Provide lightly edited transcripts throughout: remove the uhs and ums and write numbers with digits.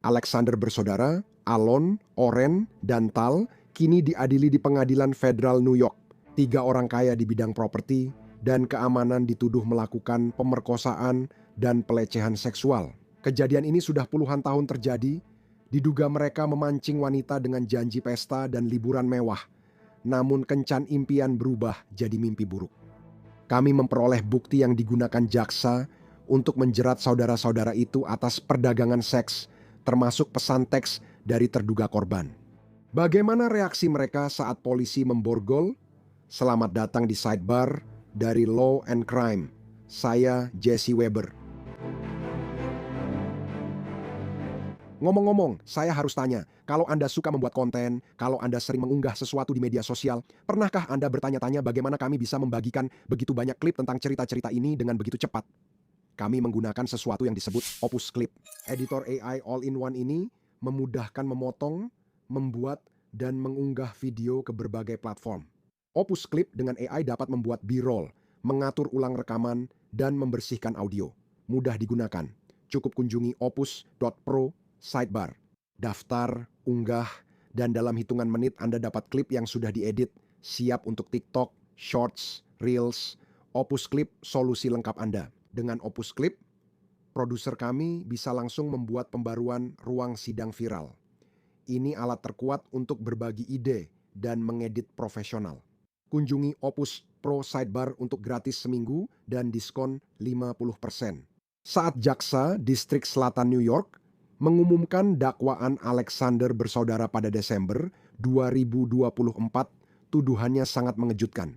Alexander bersaudara, Alon, Oren, dan Tal kini diadili di pengadilan federal New York. 3 orang kaya di bidang properti dan keamanan dituduh melakukan pemerkosaan dan pelecehan seksual. Kejadian ini sudah puluhan tahun terjadi, diduga mereka memancing wanita dengan janji pesta dan liburan mewah. Namun kencan impian berubah jadi mimpi buruk. Kami memperoleh bukti yang digunakan jaksa untuk menjerat saudara-saudara itu atas perdagangan seks, termasuk pesan teks dari terduga korban. Bagaimana reaksi mereka saat polisi memborgol? Selamat datang di Sidebar dari Law and Crime. Saya Jesse Weber. Ngomong-ngomong, saya harus tanya, kalau Anda suka membuat konten, kalau Anda sering mengunggah sesuatu di media sosial, pernahkah Anda bertanya-tanya bagaimana kami bisa membagikan begitu banyak klip tentang cerita-cerita ini dengan begitu cepat? Kami menggunakan sesuatu yang disebut Opus Clip. Editor AI All-in-One ini memudahkan memotong, membuat, dan mengunggah video ke berbagai platform. Opus Clip dengan AI dapat membuat B-roll, mengatur ulang rekaman, dan membersihkan audio. Mudah digunakan. Cukup kunjungi opus.pro Sidebar. Daftar, unggah, dan dalam hitungan menit Anda dapat klip yang sudah diedit, siap untuk TikTok, Shorts, Reels. Opus Clip solusi lengkap Anda. Dengan Opus Clip, produser kami bisa langsung membuat pembaruan ruang sidang viral. Ini alat terkuat untuk berbagi ide dan mengedit profesional. Kunjungi Opus Pro Sidebar untuk gratis seminggu dan diskon 50%. Saat jaksa Distrik Selatan New York mengumumkan dakwaan Alexander bersaudara pada Desember 2024, tuduhannya sangat mengejutkan.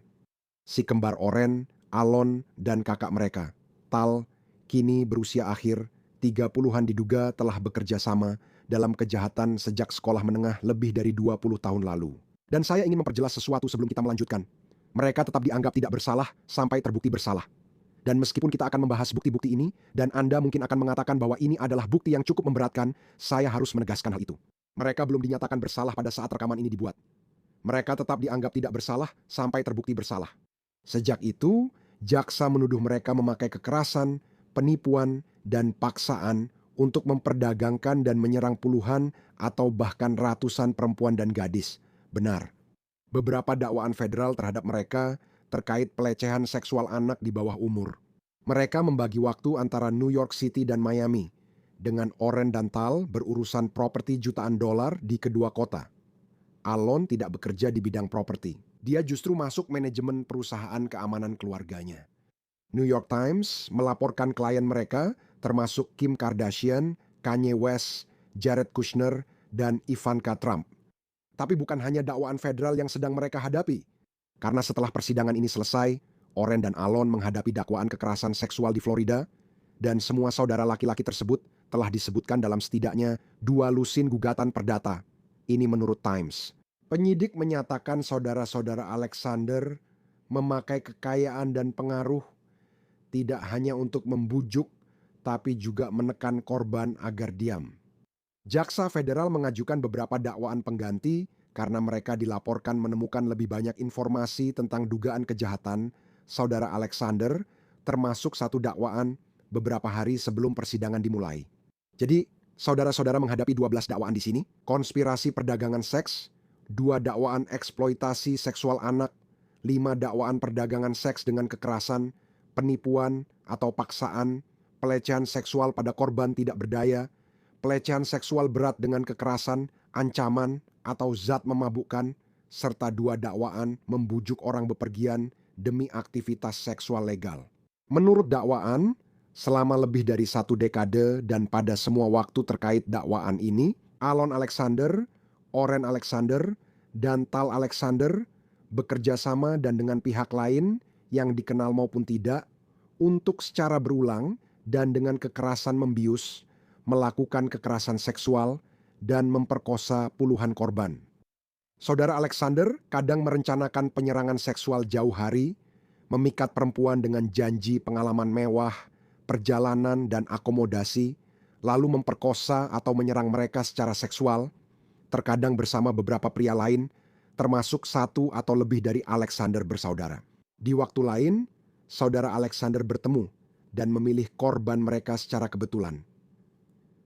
Si kembar Oren, Alon, dan kakak mereka, Tal, kini berusia akhir, 30-an diduga telah bekerja sama dalam kejahatan sejak sekolah menengah lebih dari 20 tahun lalu. Dan saya ingin memperjelas sesuatu sebelum kita melanjutkan. Mereka tetap dianggap tidak bersalah sampai terbukti bersalah. Dan meskipun kita akan membahas bukti-bukti ini, dan Anda mungkin akan mengatakan bahwa ini adalah bukti yang cukup memberatkan, saya harus menegaskan hal itu. Mereka belum dinyatakan bersalah pada saat rekaman ini dibuat. Mereka tetap dianggap tidak bersalah sampai terbukti bersalah. Sejak itu, jaksa menuduh mereka memakai kekerasan, penipuan, dan paksaan untuk memperdagangkan dan menyerang puluhan atau bahkan ratusan perempuan dan gadis. Benar. Beberapa dakwaan federal terhadap mereka terkait pelecehan seksual anak di bawah umur. Mereka membagi waktu antara New York City dan Miami, dengan Oren dan Tal berurusan properti jutaan dolar di kedua kota. Alon tidak bekerja di bidang properti. Dia justru masuk manajemen perusahaan keamanan keluarganya. New York Times melaporkan klien mereka, termasuk Kim Kardashian, Kanye West, Jared Kushner, dan Ivanka Trump. Tapi bukan hanya dakwaan federal yang sedang mereka hadapi. Karena setelah persidangan ini selesai, Oren dan Alon menghadapi dakwaan kekerasan seksual di Florida, dan semua saudara laki-laki tersebut telah disebutkan dalam setidaknya 2 lusin gugatan perdata. Ini menurut Times. Penyidik menyatakan saudara-saudara Alexander memakai kekayaan dan pengaruh tidak hanya untuk membujuk, tapi juga menekan korban agar diam. Jaksa federal mengajukan beberapa dakwaan pengganti karena mereka dilaporkan menemukan lebih banyak informasi tentang dugaan kejahatan saudara Alexander, termasuk satu dakwaan beberapa hari sebelum persidangan dimulai. Jadi, saudara-saudara menghadapi 12 dakwaan di sini, konspirasi perdagangan seks, 2 dakwaan eksploitasi seksual anak, 5 dakwaan perdagangan seks dengan kekerasan, penipuan atau paksaan, pelecehan seksual pada korban tidak berdaya, pelecehan seksual berat dengan kekerasan, ancaman, atau zat memabukkan, serta 2 dakwaan membujuk orang bepergian demi aktivitas seksual legal. Menurut dakwaan, selama lebih dari 1 dekade dan pada semua waktu terkait dakwaan ini, Alon Alexander, Oren Alexander, dan Tal Alexander bekerja sama dan dengan pihak lain yang dikenal maupun tidak untuk secara berulang dan dengan kekerasan membius, melakukan kekerasan seksual, dan memperkosa puluhan korban. Saudara Alexander kadang merencanakan penyerangan seksual jauh hari, memikat perempuan dengan janji pengalaman mewah, perjalanan, dan akomodasi, lalu memperkosa atau menyerang mereka secara seksual, terkadang bersama beberapa pria lain, termasuk 1 atau lebih dari Alexander bersaudara. Di waktu lain, saudara Alexander bertemu dan memilih korban mereka secara kebetulan.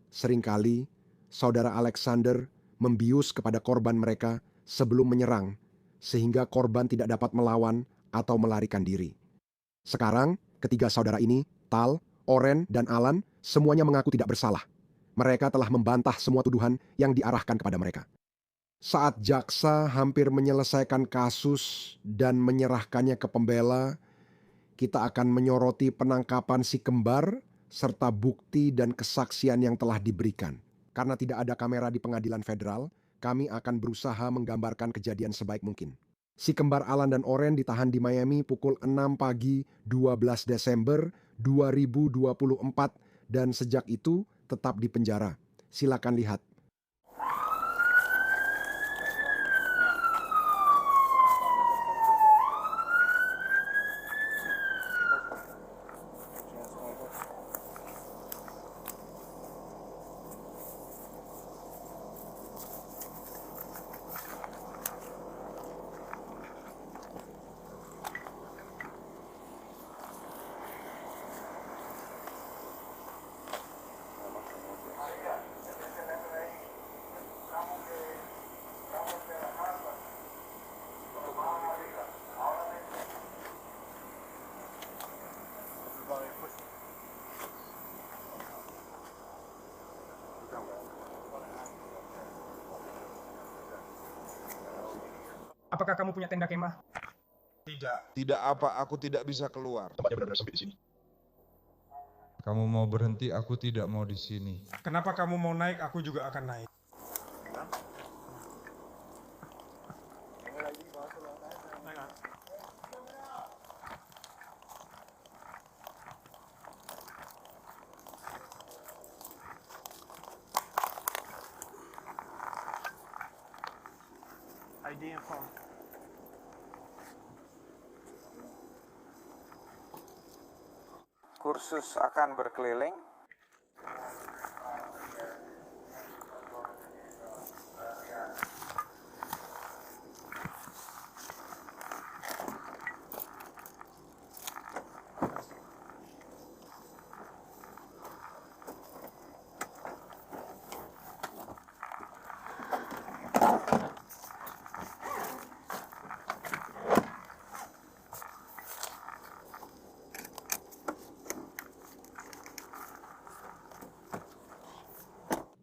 Seringkali, Saudara Alexander membius kepada korban mereka sebelum menyerang, sehingga korban tidak dapat melawan atau melarikan diri. Sekarang, ketiga saudara ini, Tal, Oren, dan Alan, semuanya mengaku tidak bersalah. Mereka telah membantah semua tuduhan yang diarahkan kepada mereka. Saat jaksa hampir menyelesaikan kasus dan menyerahkannya ke pembela, kita akan menyoroti penangkapan si kembar serta bukti dan kesaksian yang telah diberikan. Karena tidak ada kamera di pengadilan federal, kami akan berusaha menggambarkan kejadian sebaik mungkin. Si kembar Alan dan Oren ditahan di Miami pukul 6 pagi 12 Desember 2024 dan sejak itu tetap di penjara. Silakan lihat. Apakah kamu punya tenda kemah? Tidak. Tidak apa, aku tidak bisa keluar. Tempatnya benar-benar sempit di sini. Kamu mau berhenti, aku tidak mau di sini. Kenapa kamu mau naik? Aku juga akan naik. ID and phone. Kursus akan berkeliling.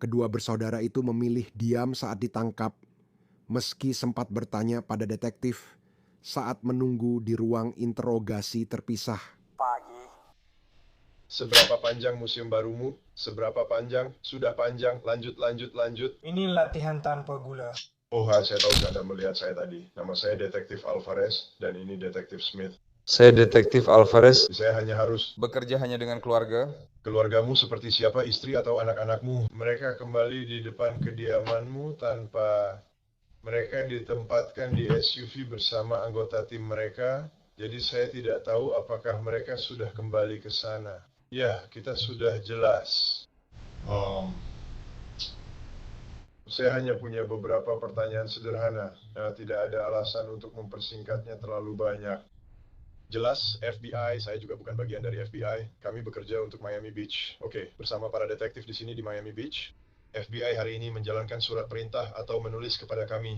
Kedua bersaudara itu memilih diam saat ditangkap, meski sempat bertanya pada detektif saat menunggu di ruang interogasi terpisah. Pagi. Seberapa panjang museum barumu? Seberapa panjang? Sudah panjang. Lanjut. Ini latihan tanpa gula. Oh, saya tahu Anda melihat saya tadi. Nama saya Detektif Alvarez dan ini Detektif Smith. Saya Detektif Alvarez. Saya hanya harus... Bekerja hanya dengan keluarga. Keluargamu seperti siapa? Istri atau anak-anakmu? Mereka kembali di depan kediamanmu tanpa... Mereka ditempatkan di SUV bersama anggota tim mereka. Jadi saya tidak tahu apakah mereka sudah kembali ke sana. Ya, kita sudah jelas. Saya hanya punya beberapa pertanyaan sederhana. Tidak ada alasan untuk mempersingkatnya terlalu banyak. Jelas, FBI, saya juga bukan bagian dari FBI. Kami bekerja untuk Miami Beach. Oke, bersama para detektif di sini di Miami Beach. FBI hari ini menjalankan surat perintah atau menulis kepada kami.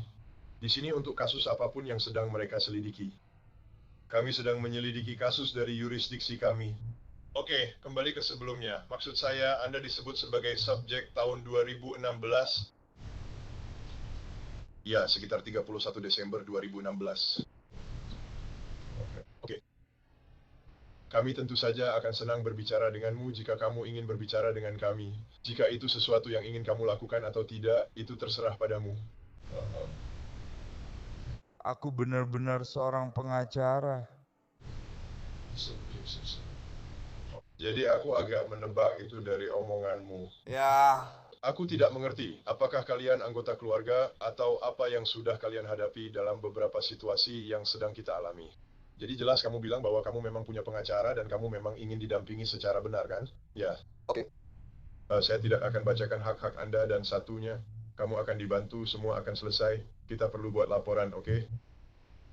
Di sini untuk kasus apapun yang sedang mereka selidiki. Kami sedang menyelidiki kasus dari yurisdiksi kami. Oke, kembali ke sebelumnya. Maksud saya, Anda disebut sebagai subjek tahun 2016. Ya, sekitar 31 Desember 2016. Oke. Kami tentu saja akan senang berbicara denganmu jika kamu ingin berbicara dengan kami. Jika itu sesuatu yang ingin kamu lakukan atau tidak, itu terserah padamu. Aku benar-benar seorang pengacara. Jadi aku agak menebak itu dari omonganmu. Ya, Aku tidak mengerti, apakah kalian anggota keluarga atau apa yang sudah kalian hadapi dalam beberapa situasi yang sedang kita alami. Jadi jelas kamu bilang bahwa kamu memang punya pengacara dan kamu memang ingin didampingi secara benar, kan? Ya. Oke. Saya tidak akan bacakan hak-hak Anda dan satunya. Kamu akan dibantu, semua akan selesai. Kita perlu buat laporan, oke?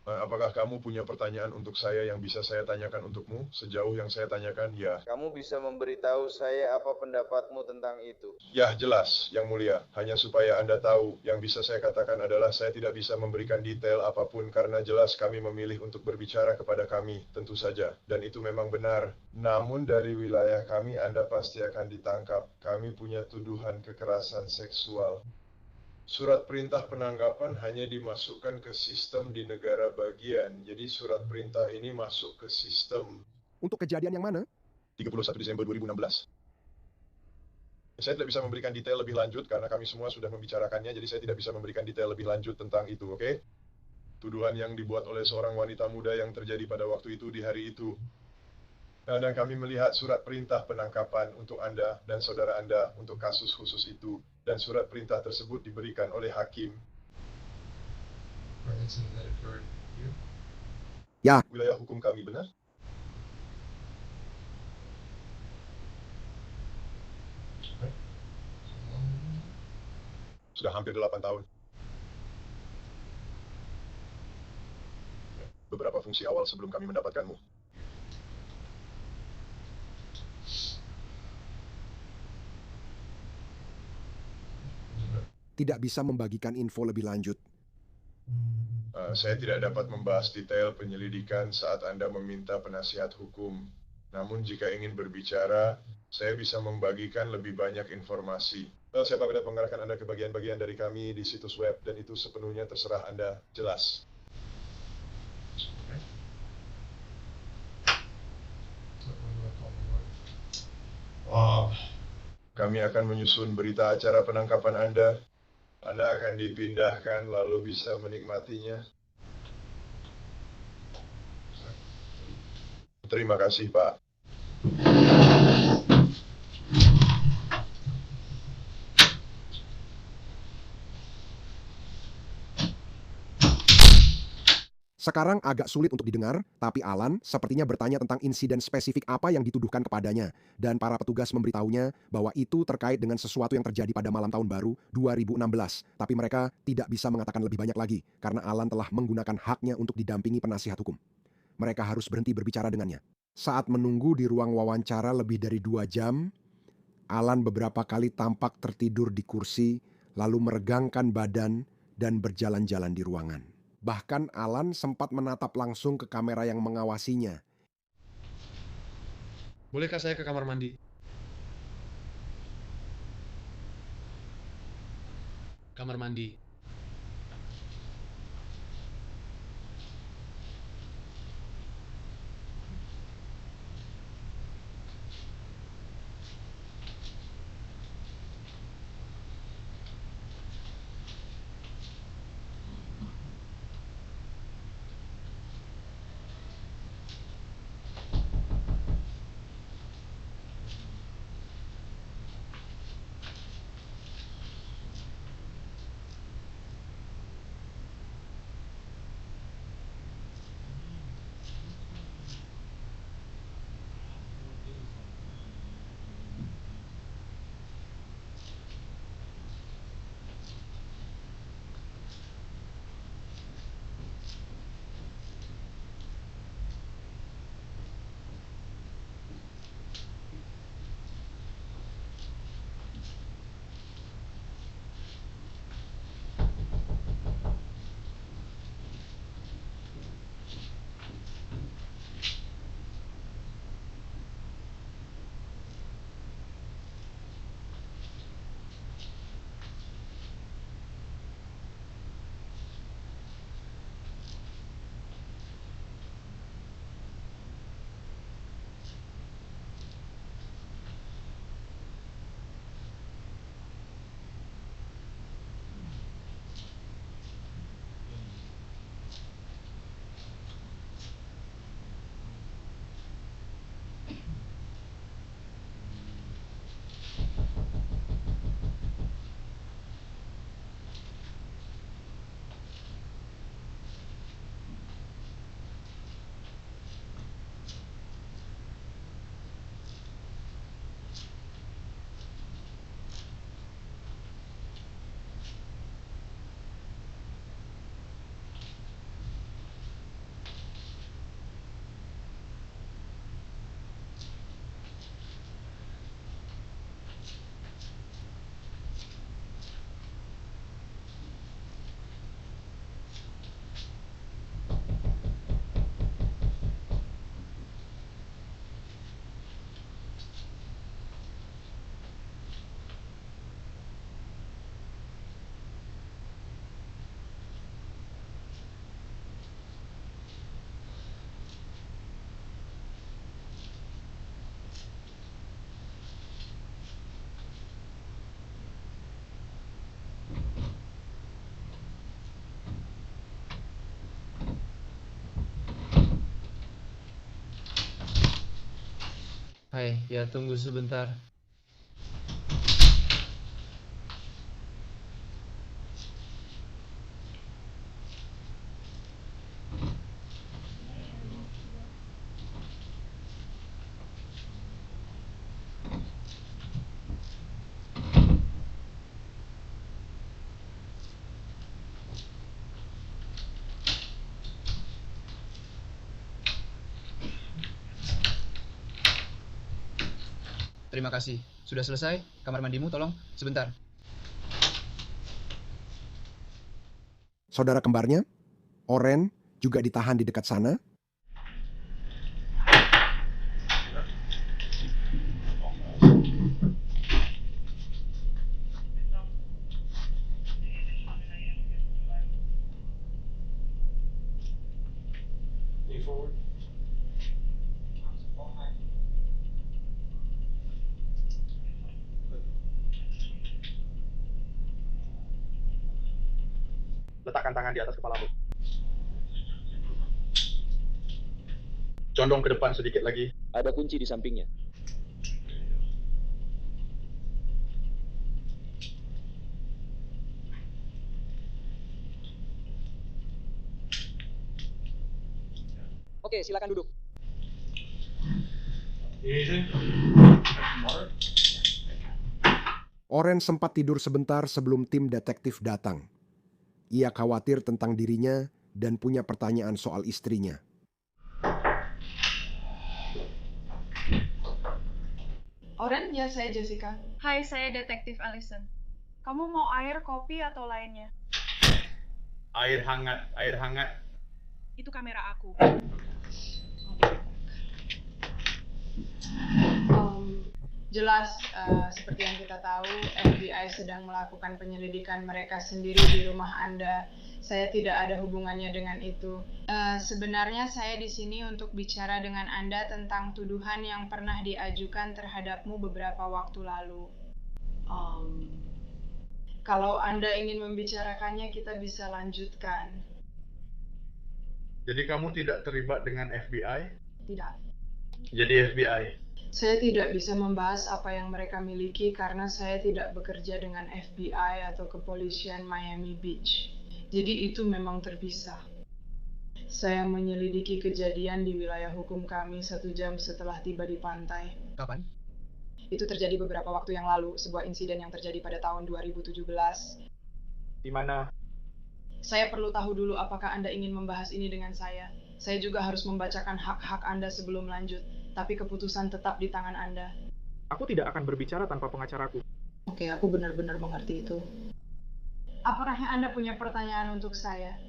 Apakah kamu punya pertanyaan untuk saya yang bisa saya tanyakan untukmu? Sejauh yang saya tanyakan, ya. Kamu bisa memberitahu saya apa pendapatmu tentang itu? Ya, jelas, Yang Mulia. Hanya supaya Anda tahu, yang bisa saya katakan adalah saya tidak bisa memberikan detail apapun karena jelas kami memilih untuk berbicara kepada kami, tentu saja. Dan itu memang benar. Namun dari wilayah kami Anda pasti akan ditangkap. Kami punya tuduhan kekerasan seksual. Surat perintah penangkapan hanya dimasukkan ke sistem di negara bagian. Jadi surat perintah ini masuk ke sistem. Untuk kejadian yang mana? 31 Desember 2016. Saya tidak bisa memberikan detail lebih lanjut karena kami semua sudah membicarakannya, jadi saya tidak bisa memberikan detail lebih lanjut tentang itu, oke? Tuduhan yang dibuat oleh seorang wanita muda yang terjadi pada waktu itu di hari itu. Dan kami melihat surat perintah penangkapan untuk Anda dan saudara Anda untuk kasus khusus itu. Dan surat perintah tersebut diberikan oleh hakim. Ya. Wilayah hukum kami benar? Sudah hampir 8 tahun. Beberapa fungsi awal sebelum kami mendapatkanmu. Tidak bisa membagikan info lebih lanjut. Saya tidak dapat membahas detail penyelidikan saat Anda meminta penasihat hukum. Namun jika ingin berbicara, saya bisa membagikan lebih banyak informasi. Saya dapat mengarahkan Anda ke bagian-bagian dari kami di situs web, dan itu sepenuhnya terserah Anda. Jelas. Kami akan menyusun berita acara penangkapan Anda. Anda akan dipindahkan lalu bisa menikmatinya. Terima kasih, Pak. Sekarang agak sulit untuk didengar, tapi Alan sepertinya bertanya tentang insiden spesifik apa yang dituduhkan kepadanya, dan para petugas memberitahunya bahwa itu terkait dengan sesuatu yang terjadi pada malam tahun baru 2016. Tapi mereka tidak bisa mengatakan lebih banyak lagi, karena Alan telah menggunakan haknya untuk didampingi penasihat hukum. Mereka harus berhenti berbicara dengannya. Saat menunggu di ruang wawancara lebih dari 2 jam, Alan beberapa kali tampak tertidur di kursi, lalu meregangkan badan dan berjalan-jalan di ruangan. Bahkan Alan sempat menatap langsung ke kamera yang mengawasinya. Bolehkah saya ke kamar mandi? Kamar mandi. Hai, ya tunggu sebentar. Terima kasih. Sudah selesai? Kamar mandimu tolong sebentar. Saudara kembarnya, Oren, juga ditahan di dekat sana. Letakkan tangan di atas kepalamu. Condong ke depan sedikit lagi. Ada kunci di sampingnya. Oke, silakan duduk. Oren sempat tidur sebentar sebelum tim detektif datang. Ia khawatir tentang dirinya dan punya pertanyaan soal istrinya. Oren, ya saya Jessica. Hai, saya detektif Allison. Kamu mau air, kopi, atau lainnya? Air hangat, air hangat. Itu kamera aku. Jelas, seperti yang kita tahu, FBI sedang melakukan penyelidikan mereka sendiri di rumah Anda. Saya tidak ada hubungannya dengan itu. Sebenarnya saya di sini untuk bicara dengan Anda tentang tuduhan yang pernah diajukan terhadapmu beberapa waktu lalu. Kalau Anda ingin membicarakannya, kita bisa lanjutkan. Jadi kamu tidak terlibat dengan FBI? Tidak. Jadi FBI. Saya tidak bisa membahas apa yang mereka miliki karena saya tidak bekerja dengan FBI atau kepolisian Miami Beach. Jadi itu memang terpisah. Saya menyelidiki kejadian di wilayah hukum kami 1 jam setelah tiba di pantai. Kapan? Itu terjadi beberapa waktu yang lalu, sebuah insiden yang terjadi pada tahun 2017. Di mana? Saya perlu tahu dulu apakah Anda ingin membahas ini dengan saya. Saya juga harus membacakan hak-hak Anda sebelum lanjut, tapi keputusan tetap di tangan Anda. Aku tidak akan berbicara tanpa pengacaraku. Oke, aku benar-benar mengerti itu. Apakah Anda punya pertanyaan untuk saya?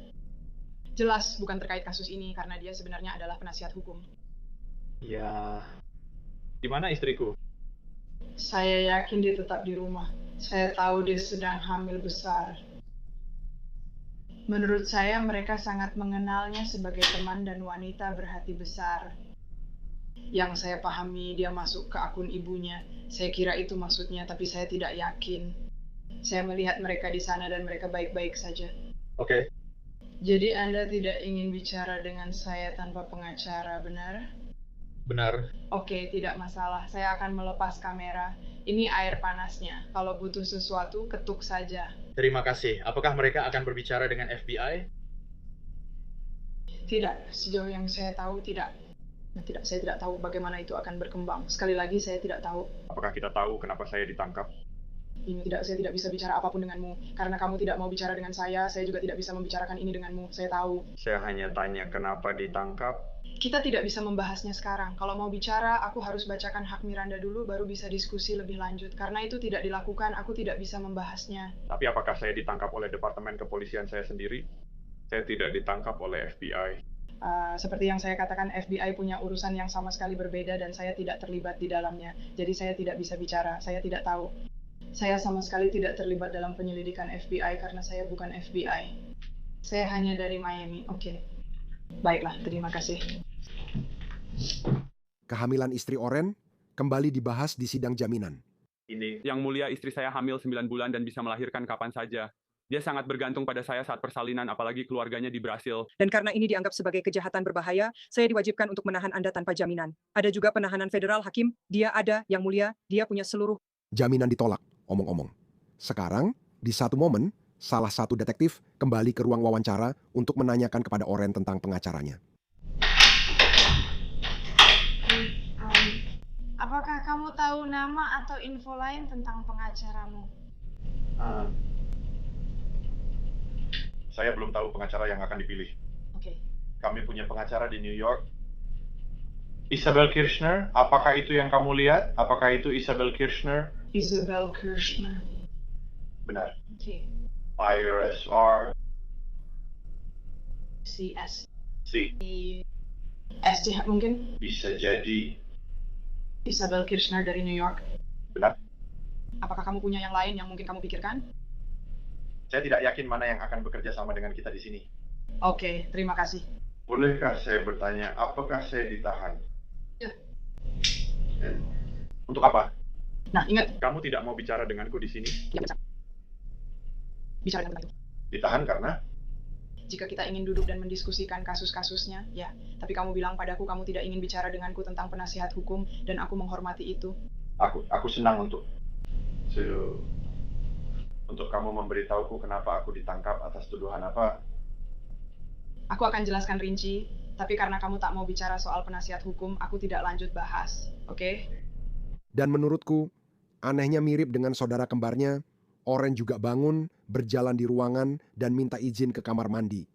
Jelas bukan terkait kasus ini, karena dia sebenarnya adalah penasihat hukum. Ya, di mana istriku? Saya yakin dia tetap di rumah. Saya tahu dia sedang hamil besar. Menurut saya, mereka sangat mengenalnya sebagai teman dan wanita berhati besar. Yang saya pahami, dia masuk ke akun ibunya. Saya kira itu maksudnya, tapi saya tidak yakin. Saya melihat mereka di sana dan mereka baik-baik saja. Oke. Jadi Anda tidak ingin bicara dengan saya tanpa pengacara, benar? Benar. Oke, tidak masalah. Saya akan melepas kamera. Ini air panasnya. Kalau butuh sesuatu, ketuk saja. Terima kasih. Apakah mereka akan berbicara dengan FBI? Tidak, sejauh yang saya tahu tidak. Tidak, saya tidak tahu bagaimana itu akan berkembang. Sekali lagi, saya tidak tahu. Apakah kita tahu kenapa saya ditangkap? Ini tidak, saya tidak bisa bicara apapun denganmu. Karena kamu tidak mau bicara dengan saya juga tidak bisa membicarakan ini denganmu. Saya tahu. Saya hanya tanya kenapa ditangkap. Kita tidak bisa membahasnya sekarang. Kalau mau bicara, aku harus bacakan hak Miranda dulu, baru bisa diskusi lebih lanjut. Karena itu tidak dilakukan, aku tidak bisa membahasnya. Tapi apakah saya ditangkap oleh Departemen Kepolisian saya sendiri? Saya tidak ditangkap oleh FBI. Seperti yang saya katakan, FBI punya urusan yang sama sekali berbeda dan saya tidak terlibat di dalamnya. Jadi saya tidak bisa bicara, saya tidak tahu. Saya sama sekali tidak terlibat dalam penyelidikan FBI karena saya bukan FBI. Saya hanya dari Miami. Oke. Baiklah, terima kasih. Kehamilan istri Oren kembali dibahas di sidang jaminan. Ini, Yang Mulia, istri saya hamil 9 bulan dan bisa melahirkan kapan saja. Dia sangat bergantung pada saya saat persalinan, apalagi keluarganya di Brasil. Dan karena ini dianggap sebagai kejahatan berbahaya, saya diwajibkan untuk menahan Anda tanpa jaminan. Ada juga penahanan federal, Hakim. Dia ada, Yang Mulia. Dia punya seluruh Jaminan ditolak, omong-omong. Sekarang, di satu momen, salah satu detektif kembali ke ruang wawancara untuk menanyakan kepada Oren tentang pengacaranya. Apakah kamu tahu nama atau info lain tentang pengacaramu? Saya belum tahu pengacara yang akan dipilih. Oke. Kami punya pengacara di New York. Isabel Kirchner, apakah itu yang kamu lihat? Apakah itu Isabel Kirchner? Isabel Kirchner. Benar. Oke. IRSR. CS. C. SCH mungkin? Bisa jadi. Isabel Kirchner dari New York. Benar. Apakah kamu punya yang lain yang mungkin kamu pikirkan? Saya tidak yakin mana yang akan bekerja sama dengan kita di sini. Oke, terima kasih. Bolehkah saya bertanya, apakah saya ditahan? Ya. Untuk apa? Nah, ingat. Kamu tidak mau bicara denganku di sini? Ya, bicara dengan itu. Ditahan karena? Jika kita ingin duduk dan mendiskusikan kasus-kasusnya, ya. Tapi kamu bilang padaku kamu tidak ingin bicara denganku tentang penasihat hukum, dan aku menghormati itu. Aku senang untuk kamu memberitahuku kenapa aku ditangkap atas tuduhan apa. Aku akan jelaskan rinci, tapi karena kamu tak mau bicara soal penasihat hukum, aku tidak lanjut bahas, oke? Dan menurutku, anehnya mirip dengan saudara kembarnya, Oren juga bangun, berjalan di ruangan, dan minta izin ke kamar mandi.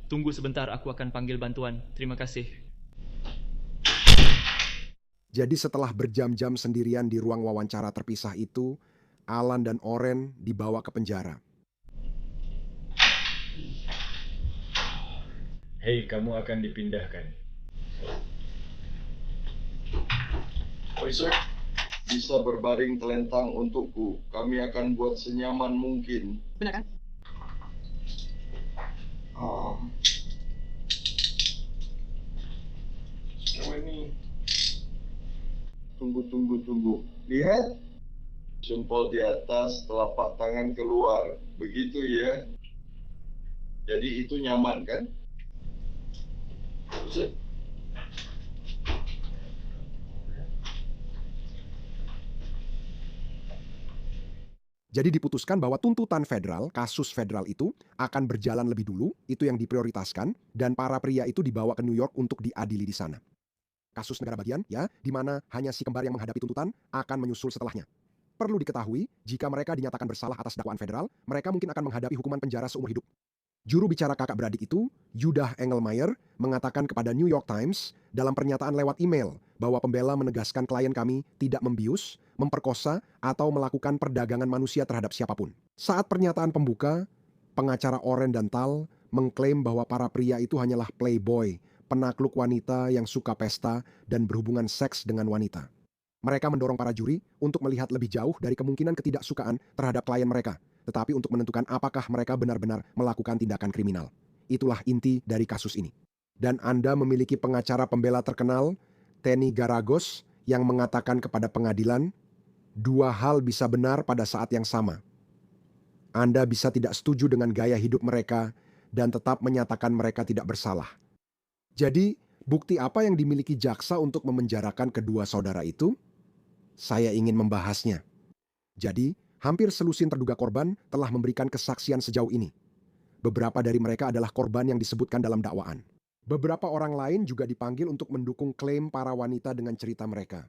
Tunggu sebentar, aku akan panggil bantuan. Terima kasih. Jadi setelah berjam-jam sendirian di ruang wawancara terpisah itu, Alan dan Oren dibawa ke penjara. Hei, kamu akan dipindahkan. Sir, bisa berbaring telentang untukku. Kami akan buat senyaman mungkin. Benar kan? Ini. Tunggu. Lihat. Jempol di atas, telapak tangan keluar. Begitu ya. Jadi itu nyaman kan? Jadi diputuskan bahwa tuntutan federal, kasus federal itu akan berjalan lebih dulu, itu yang diprioritaskan, dan para pria itu dibawa ke New York untuk diadili di sana. Kasus negara bagian, ya, di mana hanya si kembar yang menghadapi tuntutan akan menyusul setelahnya. Perlu diketahui, jika mereka dinyatakan bersalah atas dakwaan federal, mereka mungkin akan menghadapi hukuman penjara seumur hidup. Juru bicara kakak beradik itu, Judah Engelmeyer, mengatakan kepada New York Times dalam pernyataan lewat email bahwa pembela menegaskan klien kami tidak membius, memperkosa, atau melakukan perdagangan manusia terhadap siapapun. Saat pernyataan pembuka, pengacara Oren dan Tal mengklaim bahwa para pria itu hanyalah playboy, penakluk wanita yang suka pesta dan berhubungan seks dengan wanita. Mereka mendorong para juri untuk melihat lebih jauh dari kemungkinan ketidaksukaan terhadap klien mereka, tetapi untuk menentukan apakah mereka benar-benar melakukan tindakan kriminal. Itulah inti dari kasus ini. Dan Anda memiliki pengacara pembela terkenal, Tenny Garagos, yang mengatakan kepada pengadilan, dua hal bisa benar pada saat yang sama. Anda bisa tidak setuju dengan gaya hidup mereka dan tetap menyatakan mereka tidak bersalah. Jadi, bukti apa yang dimiliki jaksa untuk memenjarakan kedua saudara itu? Saya ingin membahasnya. Jadi, hampir selusin terduga korban telah memberikan kesaksian sejauh ini. Beberapa dari mereka adalah korban yang disebutkan dalam dakwaan. Beberapa orang lain juga dipanggil untuk mendukung klaim para wanita dengan cerita mereka.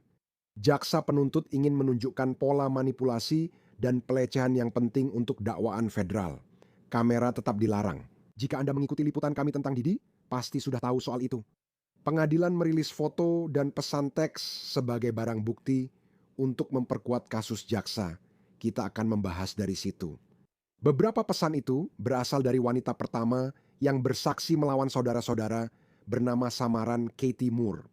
Jaksa penuntut ingin menunjukkan pola manipulasi dan pelecehan yang penting untuk dakwaan federal. Kamera tetap dilarang. Jika Anda mengikuti liputan kami tentang Didi, pasti sudah tahu soal itu. Pengadilan merilis foto dan pesan teks sebagai barang bukti untuk memperkuat kasus jaksa. Kita akan membahas dari situ. Beberapa pesan itu berasal dari wanita pertama yang bersaksi melawan saudara-saudara bernama samaran Katie Moore.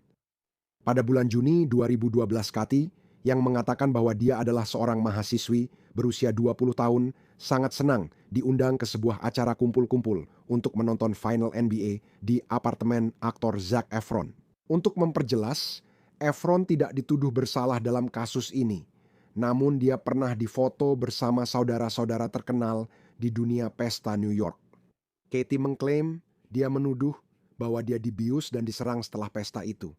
Pada bulan Juni 2012 Katie, yang mengatakan bahwa dia adalah seorang mahasiswi berusia 20 tahun, sangat senang diundang ke sebuah acara kumpul-kumpul untuk menonton final NBA di apartemen aktor Zac Efron. Untuk memperjelas, Efron tidak dituduh bersalah dalam kasus ini, namun dia pernah difoto bersama saudara-saudara terkenal di dunia pesta New York. Katie mengklaim dia menuduh bahwa dia dibius dan diserang setelah pesta itu.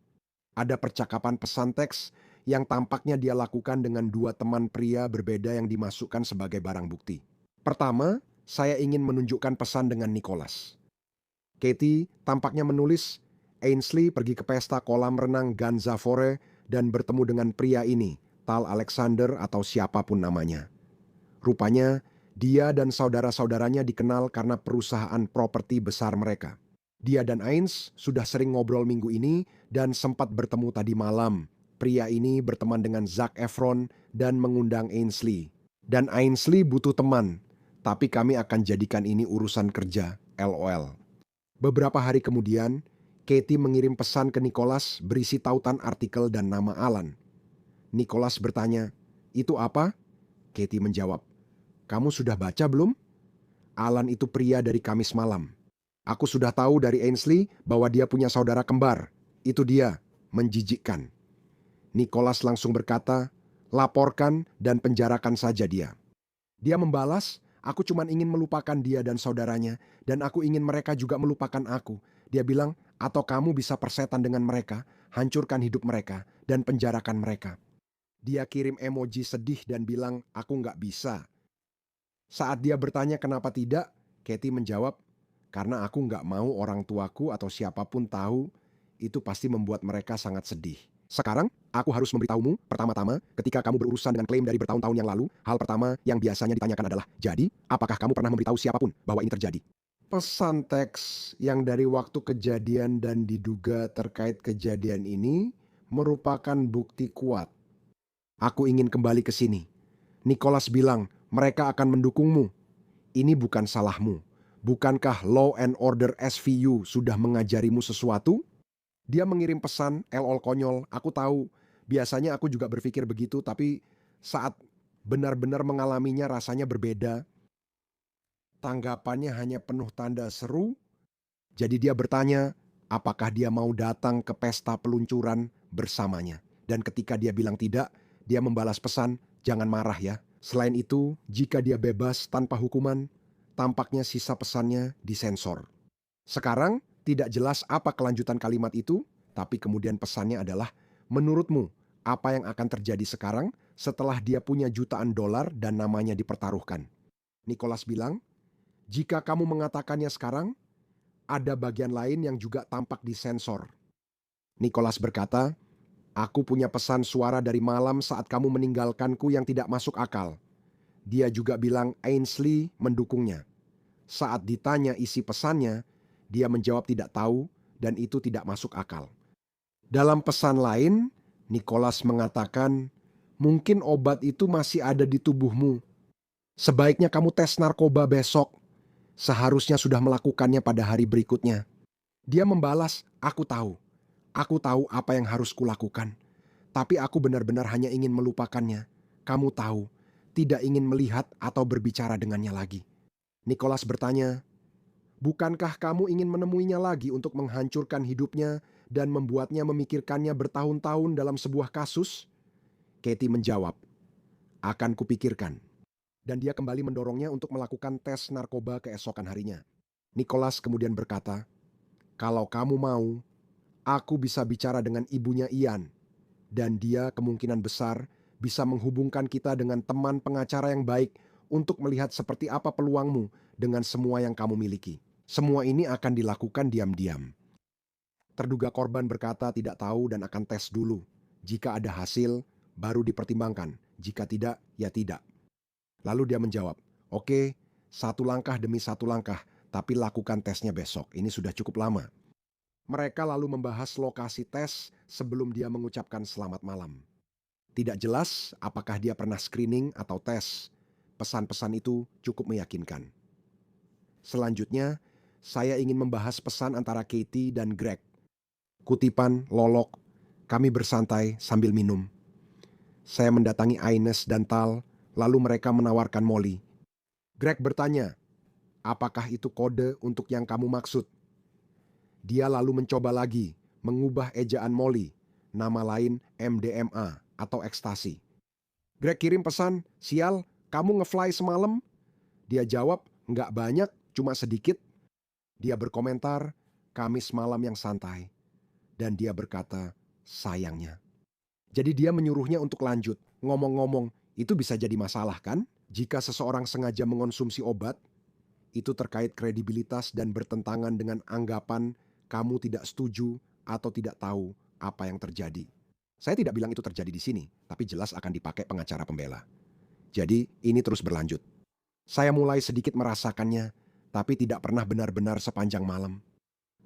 Ada percakapan pesan teks yang tampaknya dia lakukan dengan dua teman pria berbeda yang dimasukkan sebagai barang bukti. Pertama, saya ingin menunjukkan pesan dengan Nicholas. Katie tampaknya menulis, Ainsley pergi ke pesta kolam renang Ganzafore dan bertemu dengan pria ini, Tal Alexander atau siapapun namanya. Rupanya, dia dan saudara-saudaranya dikenal karena perusahaan properti besar mereka. Dia dan Ains sudah sering ngobrol minggu ini dan sempat bertemu tadi malam. Pria ini berteman dengan Zac Efron dan mengundang Ainsley. Dan Ainsley butuh teman, tapi kami akan jadikan ini urusan kerja, LOL. Beberapa hari kemudian, Katie mengirim pesan ke Nicholas berisi tautan artikel dan nama Alan. Nicholas bertanya, "Itu apa?" Katie menjawab, "Kamu sudah baca belum? Alan itu pria dari Kamis malam. Aku sudah tahu dari Ainsley bahwa dia punya saudara kembar. Itu dia, menjijikkan." Nicholas langsung berkata, "Laporkan dan penjarakan saja dia." Dia membalas, "Aku cuma ingin melupakan dia dan saudaranya, dan aku ingin mereka juga melupakan aku." Dia bilang, "Atau kamu bisa persetan dengan mereka, hancurkan hidup mereka, dan penjarakan mereka." Dia kirim emoji sedih dan bilang, "Aku nggak bisa." Saat dia bertanya kenapa tidak, Katie menjawab, "Karena aku nggak mau orang tuaku atau siapapun tahu, itu pasti membuat mereka sangat sedih. Sekarang, aku harus memberitahumu, pertama-tama, ketika kamu berurusan dengan klaim dari bertahun-tahun yang lalu, hal pertama yang biasanya ditanyakan adalah, jadi, apakah kamu pernah memberitahu siapapun bahwa ini terjadi?" Pesan teks yang dari waktu kejadian dan diduga terkait kejadian ini merupakan bukti kuat. "Aku ingin kembali ke sini." Nicholas bilang, "Mereka akan mendukungmu. Ini bukan salahmu. Bukankah Law and Order SVU sudah mengajarimu sesuatu?" Dia mengirim pesan, "LOL konyol, aku tahu. Biasanya aku juga berpikir begitu, tapi saat benar-benar mengalaminya rasanya berbeda." Tanggapannya hanya penuh tanda seru. Jadi dia bertanya, apakah dia mau datang ke pesta peluncuran bersamanya. Dan ketika dia bilang tidak, dia membalas pesan, "Jangan marah ya." Selain itu, jika dia bebas tanpa hukuman, tampaknya sisa pesannya disensor. Sekarang, tidak jelas apa kelanjutan kalimat itu, tapi kemudian pesannya adalah, "Menurutmu, apa yang akan terjadi sekarang setelah dia punya jutaan dolar dan namanya dipertaruhkan?" Nicholas bilang, "Jika kamu mengatakannya sekarang, ada bagian lain yang juga tampak disensor." Nicholas berkata, "Aku punya pesan suara dari malam saat kamu meninggalkanku yang tidak masuk akal." Dia juga bilang Ainsley mendukungnya. Saat ditanya isi pesannya, dia menjawab tidak tahu dan itu tidak masuk akal. Dalam pesan lain, Nicholas mengatakan, "Mungkin obat itu masih ada di tubuhmu. Sebaiknya kamu tes narkoba besok. Seharusnya sudah melakukannya pada hari berikutnya." Dia membalas, "Aku tahu. Aku tahu apa yang harus kulakukan. Tapi aku benar-benar hanya ingin melupakannya. Kamu tahu, tidak ingin melihat atau berbicara dengannya lagi." Nicholas bertanya, "Bukankah kamu ingin menemuinya lagi untuk menghancurkan hidupnya dan membuatnya memikirkannya bertahun-tahun dalam sebuah kasus?" Katie menjawab, "Akan kupikirkan." Dan dia kembali mendorongnya untuk melakukan tes narkoba keesokan harinya. Nicholas kemudian berkata, "Kalau kamu mau, aku bisa bicara dengan ibunya Ian, dan dia kemungkinan besar bisa menghubungkan kita dengan teman pengacara yang baik untuk melihat seperti apa peluangmu dengan semua yang kamu miliki. Semua ini akan dilakukan diam-diam." Terduga korban berkata tidak tahu dan akan tes dulu. Jika ada hasil, baru dipertimbangkan. Jika tidak, ya tidak. Lalu dia menjawab, "Oke, satu langkah demi satu langkah, tapi lakukan tesnya besok. Ini sudah cukup lama." Mereka lalu membahas lokasi tes sebelum dia mengucapkan selamat malam. Tidak jelas apakah dia pernah screening atau tes. Pesan-pesan itu cukup meyakinkan. Selanjutnya, saya ingin membahas pesan antara Katie dan Greg. Kutipan lolok, kami bersantai sambil minum. Saya mendatangi Ines dan Tal, lalu mereka menawarkan Molly. Greg bertanya, apakah itu kode untuk yang kamu maksud? Dia lalu mencoba lagi, mengubah ejaan Molly, nama lain MDMA atau ekstasi. Greg kirim pesan, sial, kamu nge-fly semalam? Dia jawab, nggak banyak, cuma sedikit. Dia berkomentar, Kamis malam yang santai. Dan dia berkata, sayangnya. Jadi dia menyuruhnya untuk lanjut. Ngomong-ngomong, itu bisa jadi masalah kan? Jika seseorang sengaja mengonsumsi obat, itu terkait kredibilitas dan bertentangan dengan anggapan kamu tidak setuju atau tidak tahu apa yang terjadi. Saya tidak bilang itu terjadi di sini, tapi jelas akan dipakai pengacara pembela. Jadi ini terus berlanjut. Saya mulai sedikit merasakannya, tapi tidak pernah benar-benar sepanjang malam.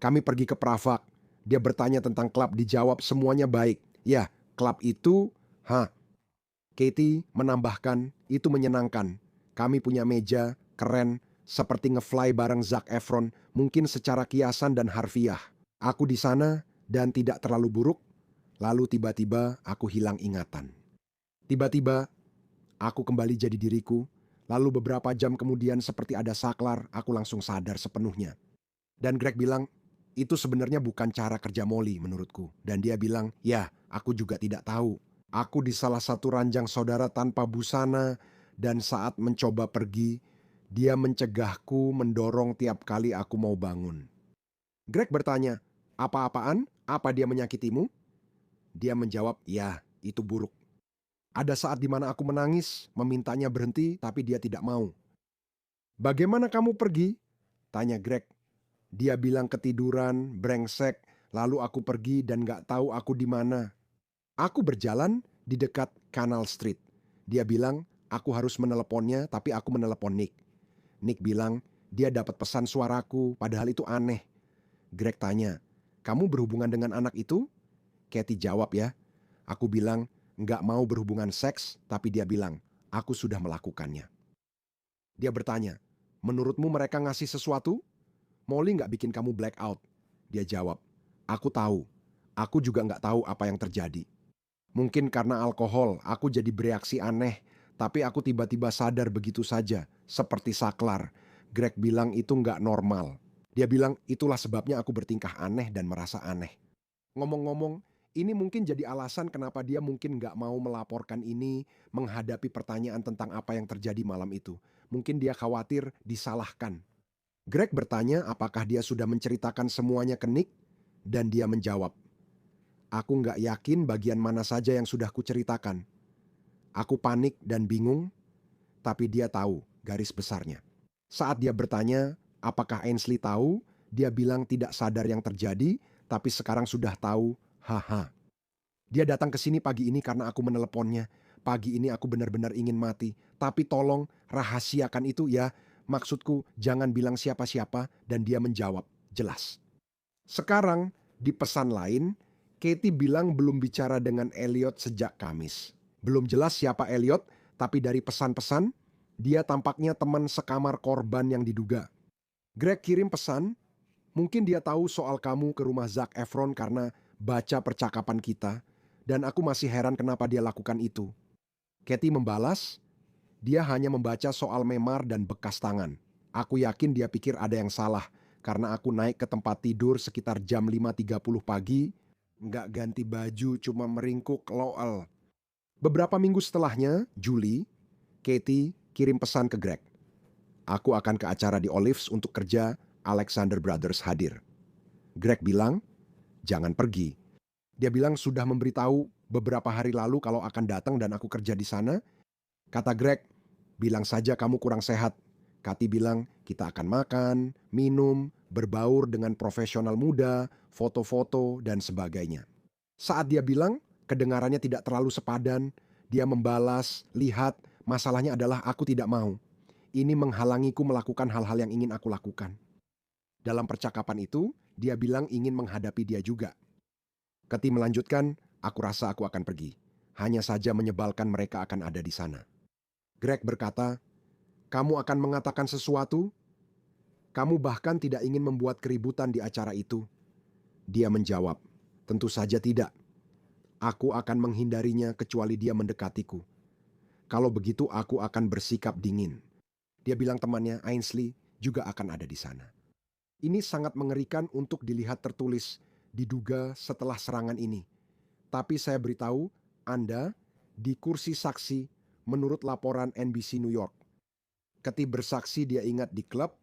Kami pergi ke Pravak. Dia bertanya tentang klub, dijawab semuanya baik. Ya, klub itu, Katie menambahkan, itu menyenangkan. Kami punya meja, keren, seperti nge-fly bareng Zac Efron, mungkin secara kiasan dan harfiah. Aku di sana dan tidak terlalu buruk, lalu tiba-tiba aku hilang ingatan. Tiba-tiba, aku kembali jadi diriku, lalu beberapa jam kemudian seperti ada saklar, aku langsung sadar sepenuhnya. Dan Greg bilang, itu sebenarnya bukan cara kerja Molly menurutku. Dan dia bilang, ya, aku juga tidak tahu. Aku di salah satu ranjang saudara tanpa busana, dan saat mencoba pergi, dia mencegahku mendorong tiap kali aku mau bangun. Greg bertanya, apa-apaan? Apa dia menyakitimu? Dia menjawab, ya, itu buruk. Ada saat di mana aku menangis, memintanya berhenti, tapi dia tidak mau. Bagaimana kamu pergi? Tanya Greg. Dia bilang ketiduran, brengsek, lalu aku pergi dan gak tahu aku di mana. Aku berjalan di dekat Canal Street. Dia bilang, aku harus meneleponnya, tapi aku menelepon Nick. Nick bilang, dia dapat pesan suaraku, padahal itu aneh. Greg tanya, kamu berhubungan dengan anak itu? Katie jawab ya. Aku bilang, nggak mau berhubungan seks, tapi dia bilang, aku sudah melakukannya. Dia bertanya, menurutmu mereka ngasih sesuatu? Molly nggak bikin kamu blackout? Dia jawab, aku tahu. Aku juga nggak tahu apa yang terjadi. Mungkin karena alkohol, aku jadi bereaksi aneh, tapi aku tiba-tiba sadar begitu saja, seperti saklar. Greg bilang itu nggak normal. Dia bilang, itulah sebabnya aku bertingkah aneh dan merasa aneh. Ngomong-ngomong, ini mungkin jadi alasan kenapa dia mungkin nggak mau melaporkan ini, menghadapi pertanyaan tentang apa yang terjadi malam itu. Mungkin dia khawatir disalahkan. Greg bertanya apakah dia sudah menceritakan semuanya ke Nick, dan dia menjawab, aku nggak yakin bagian mana saja yang sudah kuceritakan. Aku panik dan bingung, tapi dia tahu garis besarnya. Saat dia bertanya, apakah Ainsley tahu, dia bilang tidak sadar yang terjadi, tapi sekarang sudah tahu, haha. Dia datang ke sini pagi ini karena aku meneleponnya. Pagi ini aku benar-benar ingin mati, tapi tolong rahasiakan itu ya. Maksudku, jangan bilang siapa-siapa, dan dia menjawab, jelas. Sekarang, di pesan lain, Katie bilang belum bicara dengan Elliot sejak Kamis. Belum jelas siapa Elliot, tapi dari pesan-pesan, dia tampaknya teman sekamar korban yang diduga. Greg kirim pesan, mungkin dia tahu soal kamu ke rumah Zac Efron karena baca percakapan kita, dan aku masih heran kenapa dia lakukan itu. Katie membalas, dia hanya membaca soal memar dan bekas tangan. Aku yakin dia pikir ada yang salah, karena aku naik ke tempat tidur sekitar jam 5.30 pagi, nggak ganti baju, cuma meringkuk loel. Beberapa minggu setelahnya, Juli, Katie kirim pesan ke Greg. Aku akan ke acara di Olives untuk kerja, Alexander Brothers hadir. Greg bilang, jangan pergi. Dia bilang sudah memberitahu beberapa hari lalu kalau akan datang dan aku kerja di sana. Kata Greg, bilang saja kamu kurang sehat. Katie bilang, kita akan makan, minum, berbaur dengan profesional muda, foto-foto, dan sebagainya. Saat dia bilang, kedengarannya tidak terlalu sepadan, dia membalas, lihat, masalahnya adalah aku tidak mau. Ini menghalangiku melakukan hal-hal yang ingin aku lakukan. Dalam percakapan itu, dia bilang ingin menghadapi dia juga. Katie melanjutkan, aku rasa aku akan pergi. Hanya saja menyebalkan mereka akan ada di sana. Greg berkata, kamu akan mengatakan sesuatu? Kamu bahkan tidak ingin membuat keributan di acara itu. Dia menjawab, tentu saja tidak. Aku akan menghindarinya kecuali dia mendekatiku. Kalau begitu aku akan bersikap dingin. Dia bilang temannya Ainsley juga akan ada di sana. Ini sangat mengerikan untuk dilihat tertulis, diduga setelah serangan ini. Tapi saya beritahu Anda di kursi saksi menurut laporan NBC New York. Ketika bersaksi dia ingat di klub,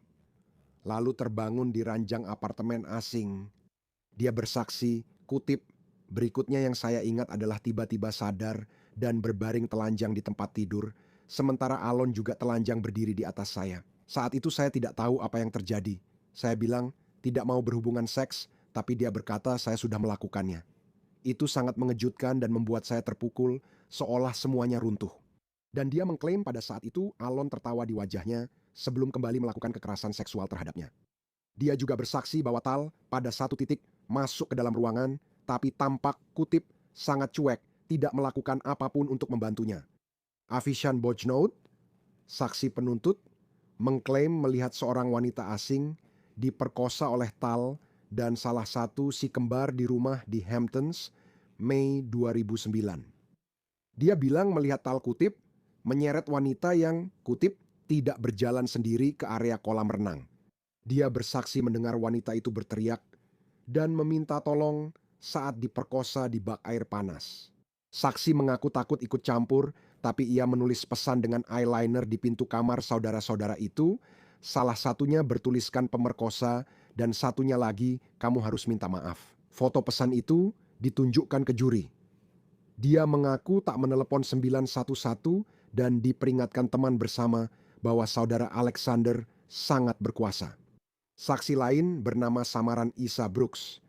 lalu terbangun di ranjang apartemen asing. Dia bersaksi, kutip, berikutnya yang saya ingat adalah tiba-tiba sadar dan berbaring telanjang di tempat tidur, sementara Alon juga telanjang berdiri di atas saya. Saat itu saya tidak tahu apa yang terjadi. Saya bilang, tidak mau berhubungan seks, tapi dia berkata saya sudah melakukannya. Itu sangat mengejutkan dan membuat saya terpukul, seolah semuanya runtuh. Dan dia mengklaim pada saat itu Alon tertawa di wajahnya sebelum kembali melakukan kekerasan seksual terhadapnya. Dia juga bersaksi bahwa Tal pada satu titik masuk ke dalam ruangan, tapi tampak, kutip, sangat cuek, tidak melakukan apapun untuk membantunya. Avishan Bojnout, saksi penuntut, mengklaim melihat seorang wanita asing diperkosa oleh Tal dan salah satu si kembar di rumah di Hamptons, Mei 2009. Dia bilang melihat Tal, kutip, menyeret wanita yang, kutip, tidak berjalan sendiri ke area kolam renang. Dia bersaksi mendengar wanita itu berteriak dan meminta tolong saat diperkosa di bak air panas. Saksi mengaku takut ikut campur, tapi ia menulis pesan dengan eyeliner di pintu kamar saudara-saudara itu. Salah satunya bertuliskan pemerkosa dan satunya lagi kamu harus minta maaf. Foto pesan itu ditunjukkan ke juri. Dia mengaku tak menelepon 911 dan diperingatkan teman bersama bahwa saudara Alexander sangat berkuasa. Saksi lain bernama samaran Isa Brooks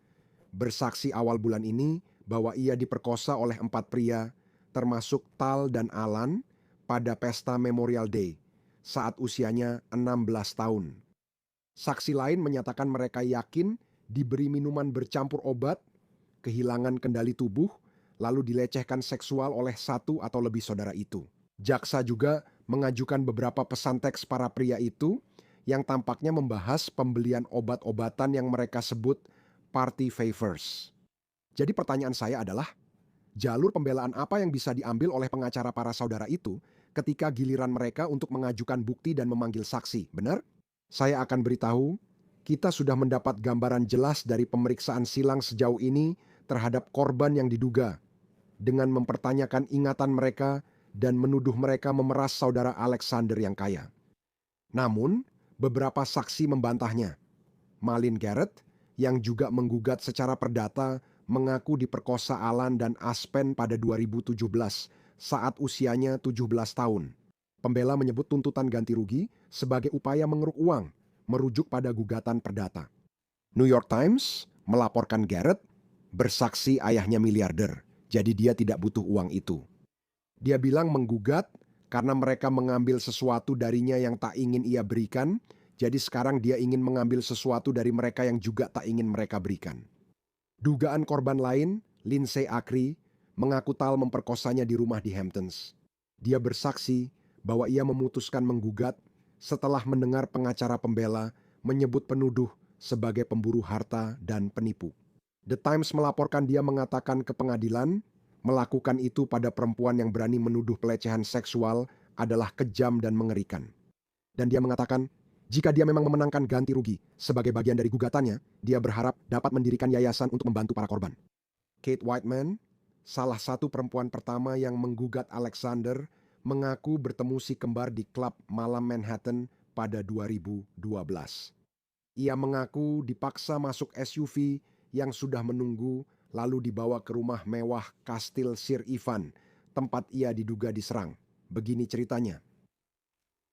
bersaksi awal bulan ini bahwa ia diperkosa oleh 4 pria, termasuk Tal dan Alan, pada pesta Memorial Day saat usianya 16 tahun. Saksi lain menyatakan mereka yakin diberi minuman bercampur obat, kehilangan kendali tubuh, lalu dilecehkan seksual oleh satu atau lebih saudara itu. Jaksa juga mengajukan beberapa pesan teks para pria itu yang tampaknya membahas pembelian obat-obatan yang mereka sebut party favors. Jadi pertanyaan saya adalah, jalur pembelaan apa yang bisa diambil oleh pengacara para saudara itu ketika giliran mereka untuk mengajukan bukti dan memanggil saksi, benar? Saya akan beritahu, kita sudah mendapat gambaran jelas dari pemeriksaan silang sejauh ini terhadap korban yang diduga, dengan mempertanyakan ingatan mereka dan menuduh mereka memeras saudara Alexander yang kaya. Namun, beberapa saksi membantahnya. Malin Garrett, yang juga menggugat secara perdata, mengaku diperkosa Alan dan Aspen pada 2017 saat usianya 17 tahun. Pembela menyebut tuntutan ganti rugi sebagai upaya mengeruk uang, merujuk pada gugatan perdata. New York Times melaporkan Garrett bersaksi ayahnya miliarder, jadi dia tidak butuh uang itu. Dia bilang menggugat karena mereka mengambil sesuatu darinya yang tak ingin ia berikan, jadi sekarang dia ingin mengambil sesuatu dari mereka yang juga tak ingin mereka berikan. Dugaan korban lain, Lindsay Akri, mengaku Tal memperkosanya di rumah di Hamptons. Dia bersaksi bahwa ia memutuskan menggugat setelah mendengar pengacara pembela menyebut penuduh sebagai pemburu harta dan penipu. The Times melaporkan dia mengatakan ke pengadilan, melakukan itu pada perempuan yang berani menuduh pelecehan seksual adalah kejam dan mengerikan. Dan dia mengatakan, jika dia memang memenangkan ganti rugi sebagai bagian dari gugatannya, dia berharap dapat mendirikan yayasan untuk membantu para korban. Kate Whiteman, salah satu perempuan pertama yang menggugat Alexander, mengaku bertemu si kembar di klub malam Manhattan pada 2012. Ia mengaku dipaksa masuk SUV yang sudah menunggu, lalu dibawa ke rumah mewah Kastil Sir Ivan, tempat ia diduga diserang. Begini ceritanya.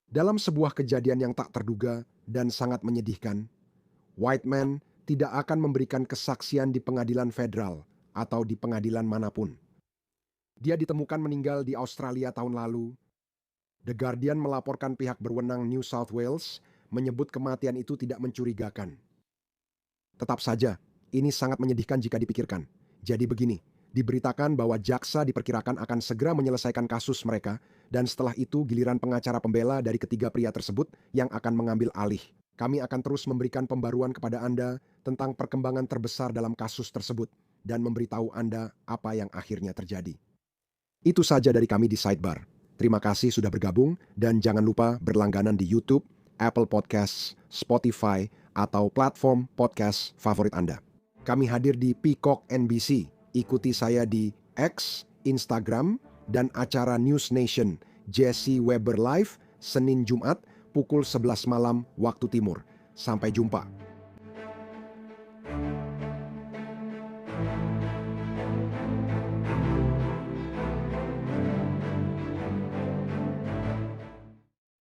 Dalam sebuah kejadian yang tak terduga dan sangat menyedihkan, Whiteman tidak akan memberikan kesaksian di pengadilan federal atau di pengadilan manapun. Dia ditemukan meninggal di Australia tahun lalu. The Guardian melaporkan pihak berwenang New South Wales menyebut kematian itu tidak mencurigakan. Tetap saja, ini sangat menyedihkan jika dipikirkan. Jadi begini, diberitakan bahwa jaksa diperkirakan akan segera menyelesaikan kasus mereka, dan setelah itu giliran pengacara pembela dari ketiga pria tersebut yang akan mengambil alih. Kami akan terus memberikan pembaruan kepada Anda tentang perkembangan terbesar dalam kasus tersebut. dan memberitahu Anda apa yang akhirnya terjadi. Itu saja dari kami di Sidebar. Terima kasih sudah bergabung dan jangan lupa berlangganan di YouTube, Apple Podcasts, Spotify, atau platform podcast favorit Anda. Kami hadir di Peacock NBC. Ikuti saya di X, Instagram, dan acara News Nation Jesse Weber Live Senin Jumat pukul 11 malam waktu timur. Sampai jumpa.